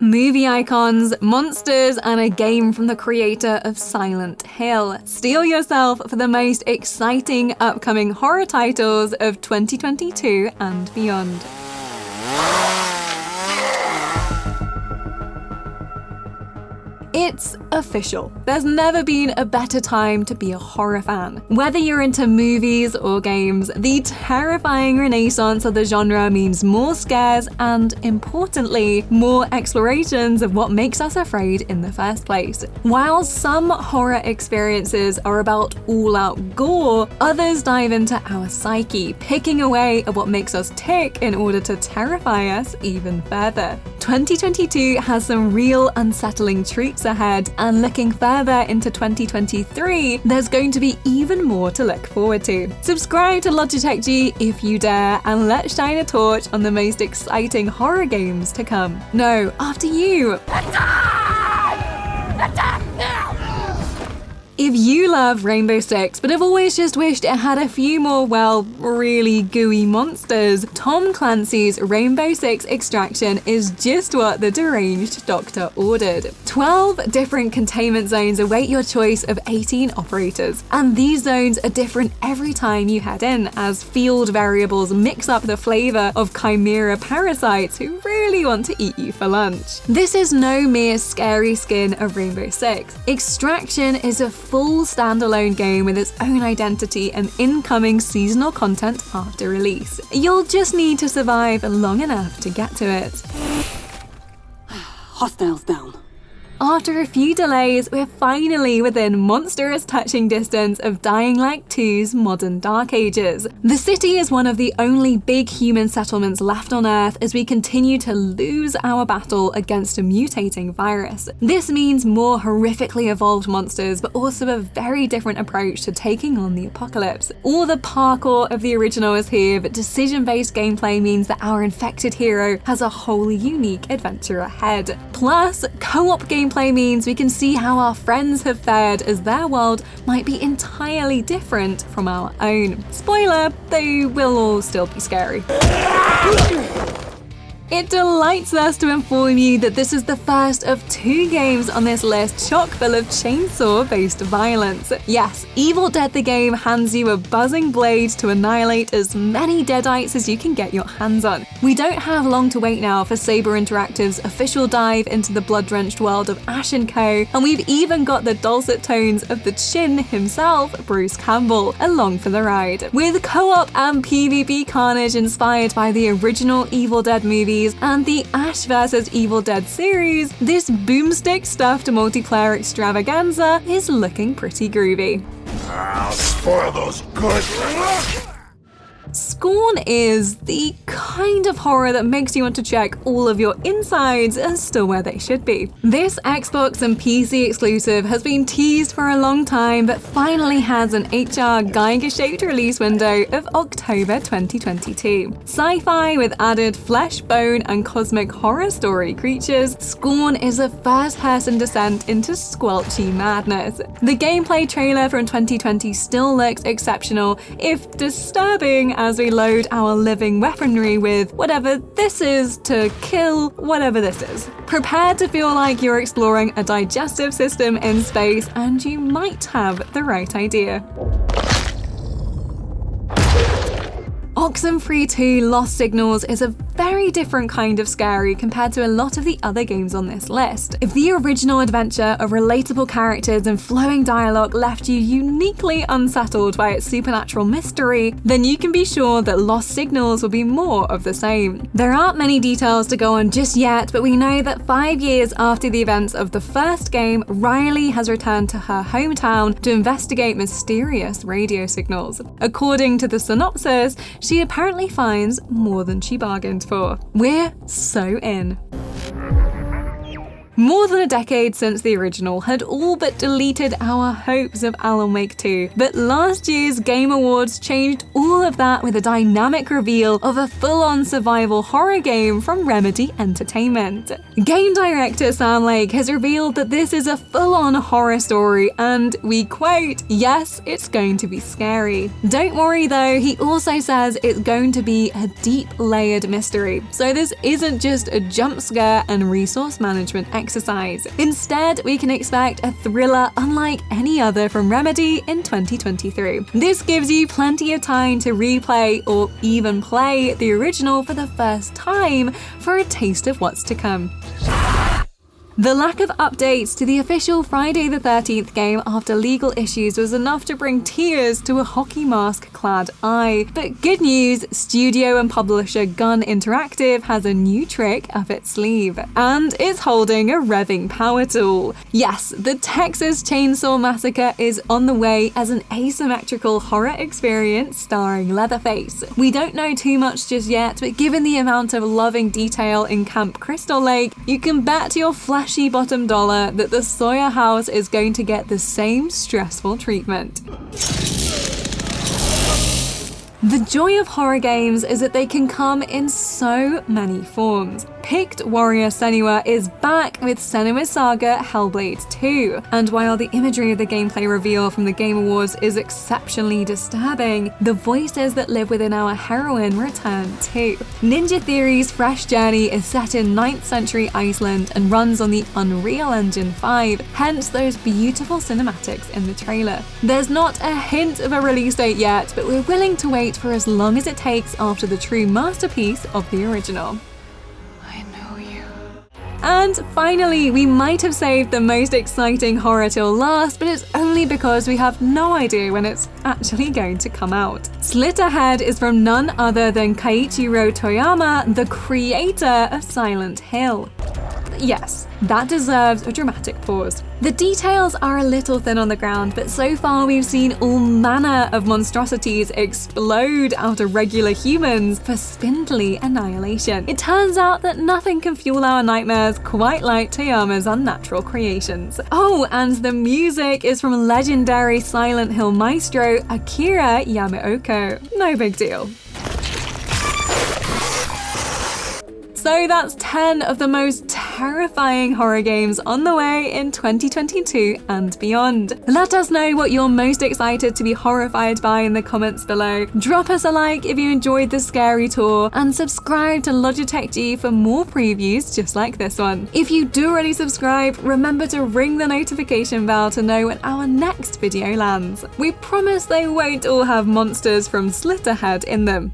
movie icons, monsters, and a game from the creator of Silent Hill. Steel yourself for the most exciting upcoming horror titles of 2022 and beyond. It's official. There's never been a better time to be a horror fan. Whether you're into movies or games, the terrifying renaissance of the genre means more scares and, importantly, more explorations of what makes us afraid in the first place. While some horror experiences are about all-out gore, others dive into our psyche, picking away at what makes us tick in order to terrify us even further. 2022 has some real unsettling treats ahead, and looking further into 2023, there's going to be even more to look forward to. Subscribe to Logitech G if you dare, and let's shine a torch on the most exciting horror games to come. No, after you! Attack now! If you love Rainbow Six but have always just wished it had a few more, well, really gooey monsters, Tom Clancy's Rainbow Six Extraction is just what the deranged doctor ordered. 12 different containment zones await your choice of 18 operators, and these zones are different every time you head in, as field variables mix up the flavor of chimera parasites who really want to eat you for lunch. This is no mere scary skin of Rainbow Six. Extraction is a full standalone game with its own identity and incoming seasonal content after release. You'll just need to survive long enough to get to it. Hostiles down. After a few delays, we're finally within monstrous touching distance of Dying Light 2's modern Dark Ages. The city is one of the only big human settlements left on Earth as we continue to lose our battle against a mutating virus. This means more horrifically evolved monsters, but also a very different approach to taking on the apocalypse. All the parkour of the original is here, but decision-based gameplay means that our infected hero has a wholly unique adventure ahead. Plus, co-op gameplay means we can see how our friends have fared, as their world might be entirely different from our own. Spoiler, they will all still be scary. It delights us to inform you that this is the first of 2 games on this list chock full of chainsaw-based violence. Yes, Evil Dead the game hands you a buzzing blade to annihilate as many deadites as you can get your hands on. We don't have long to wait now for Saber Interactive's official dive into the blood-drenched world of Ash & Co, and we've even got the dulcet tones of the Chin himself, Bruce Campbell, along for the ride. With co-op and PvP carnage inspired by the original Evil Dead movies and the Ash vs Evil Dead series, this boomstick-stuffed multiplayer extravaganza is looking pretty groovy. I'll spoil those good. Scorn is the kind of horror that makes you want to check all of your insides are still where they should be. This Xbox and PC exclusive has been teased for a long time, but finally has an HR Geiger-shaped release window of October 2022. Sci-fi with added flesh, bone, and cosmic horror story creatures, Scorn is a first-person descent into squelchy madness. The gameplay trailer from 2020 still looks exceptional, if disturbing, as we load our living weaponry with whatever this is to kill whatever this is. Prepare to feel like you're exploring a digestive system in space, and you might have the right idea. Oxenfree 2 Lost Signals is a very different kind of scary compared to a lot of the other games on this list. If the original adventure of relatable characters and flowing dialogue left you uniquely unsettled by its supernatural mystery, then you can be sure that Lost Signals will be more of the same. There aren't many details to go on just yet, but we know that 5 years after the events of the first game, Riley has returned to her hometown to investigate mysterious radio signals. According to the synopsis, she apparently finds more than she bargained for. We're so in. More than a decade since the original had all but deleted our hopes of Alan Wake 2, but last year's Game Awards changed all of that with a dynamic reveal of a full-on survival horror game from Remedy Entertainment. Game director Sam Lake has revealed that this is a full-on horror story and, we quote, "Yes, it's going to be scary." Don't worry though, he also says it's going to be a deep layered mystery, so this isn't just a jump scare and resource management exercise. Instead, we can expect a thriller unlike any other from Remedy in 2023. This gives you plenty of time to replay or even play the original for the first time for a taste of what's to come. The lack of updates to the official Friday the 13th game after legal issues was enough to bring tears to a hockey mask-clad eye. But good news, studio and publisher Gun Interactive has a new trick up its sleeve. And it's holding a revving power tool. Yes, the Texas Chainsaw Massacre is on the way as an asymmetrical horror experience starring Leatherface. We don't know too much just yet, but given the amount of loving detail in Camp Crystal Lake, you can bet your flashy bottom dollar that the Sawyer house is going to get the same stressful treatment. The joy of horror games is that they can come in so many forms. Picked warrior Senua is back with Senua's Saga Hellblade 2, and while the imagery of the gameplay reveal from the Game Awards is exceptionally disturbing, the voices that live within our heroine return too. Ninja Theory's fresh journey is set in 9th century Iceland and runs on the Unreal Engine 5, hence those beautiful cinematics in the trailer. There's not a hint of a release date yet, but we're willing to wait for as long as it takes after the true masterpiece of the original. And finally, we might have saved the most exciting horror till last, but it's only because we have no idea when it's actually going to come out. Slitterhead is from none other than Keiichiro Toyama, the creator of Silent Hill. Yes, that deserves a dramatic pause. The details are a little thin on the ground, but so far we've seen all manner of monstrosities explode out of regular humans for spindly annihilation. It turns out that nothing can fuel our nightmares quite like Toyama's unnatural creations. Oh, and the music is from legendary Silent Hill maestro Akira Yamaoka. No big deal. So that's 10 of the most terrifying horror games on the way in 2022 and beyond. Let us know what you're most excited to be horrified by in the comments below. Drop us a like if you enjoyed the scary tour, and subscribe to Logitech G for more previews just like this one. If you do already subscribe, remember to ring the notification bell to know when our next video lands. We promise they won't all have monsters from Slitterhead in them.